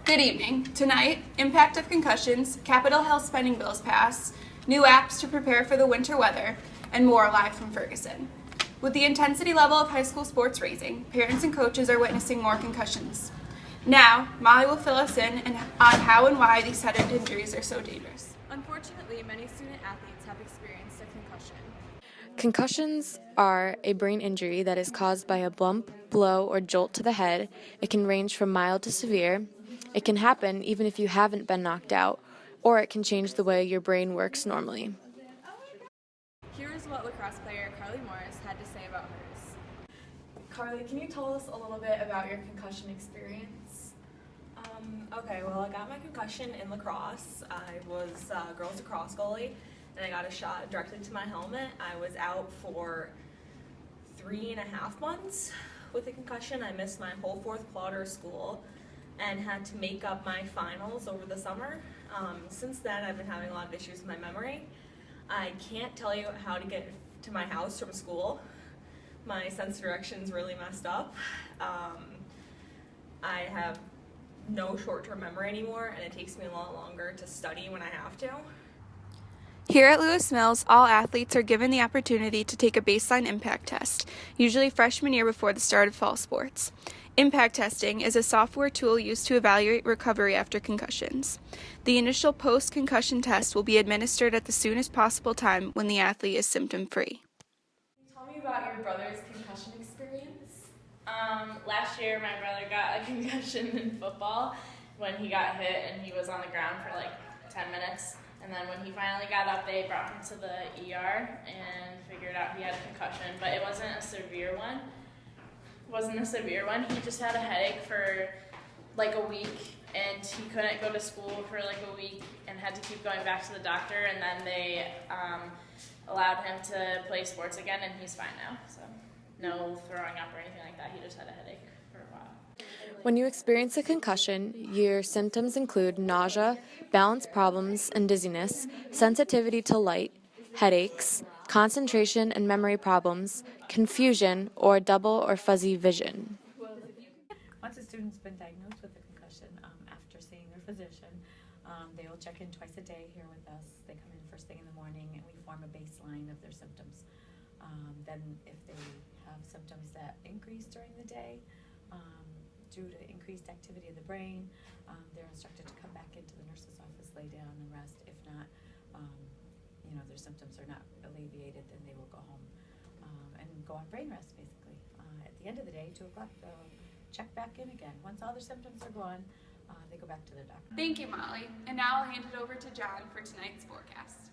Good evening. Tonight, impact of concussions, Capitol Hill spending bills pass, new apps to prepare for the winter weather, and more live from Ferguson. With the intensity level of high school sports raising, parents and coaches are witnessing more concussions. Now, Molly will fill us in on how and why these head injuries are so dangerous. Unfortunately, many student athletes have experienced a concussion. Concussions are a brain injury that is caused by a bump, blow, or jolt to the head. It can range from mild to severe. It can happen even if you haven't been knocked out, or it can change the way your brain works normally. Here is what lacrosse player Carly Morris had to say about hers. Carly, can you tell us a little bit about your concussion experience? Okay, well, I got my concussion in lacrosse. I was girls lacrosse goalie, and I got a shot directly to my helmet. I was out for 3.5 months with a concussion. I missed my whole fourth quarter of school and had to make up my finals over the summer. Since then, I've been having a lot of issues with my memory. I can't tell you how to get to my house from school. My sense of direction's really messed up. I have no short-term memory anymore, and it takes me a lot longer to study when I have to. Here at Lewis Mills, all athletes are given the opportunity to take a baseline impact test, usually freshman year before the start of fall sports. Impact testing is a software tool used to evaluate recovery after concussions. The initial post-concussion test will be administered at the soonest possible time when the athlete is symptom-free. Can you tell me about your brother's concussion experience? Last year my brother got a concussion in football when he got hit and he was on the ground for like 10 minutes. And then when he finally got up, they brought him to the ER and figured out he had a concussion, but it wasn't a severe one. He just had a headache for like a week, and he couldn't go to school for like a week and had to keep going back to the doctor, and then they allowed him to play sports again, and he's fine now. So no throwing up or anything like that. He just had a headache for a while. When you experience a concussion, your symptoms include nausea, balance problems and dizziness, sensitivity to light, headaches, concentration and memory problems, confusion, or double or fuzzy vision. Once a student's been diagnosed with a concussion, after seeing their physician, they will check in twice a day here with us. They come in first thing in the morning and we form a baseline of their symptoms. Then if they have symptoms that increase during the day due to increased activity of the brain, they're instructed to come back into the nurse's office, lay down and rest. If not, their symptoms are not alleviated, then they will go home and go on brain rest, basically. At the end of the day, 2 o'clock, they'll check back in again. Once all their symptoms are gone, they go back to their doctor. Thank you, Molly. And now I'll hand it over to John for tonight's forecast.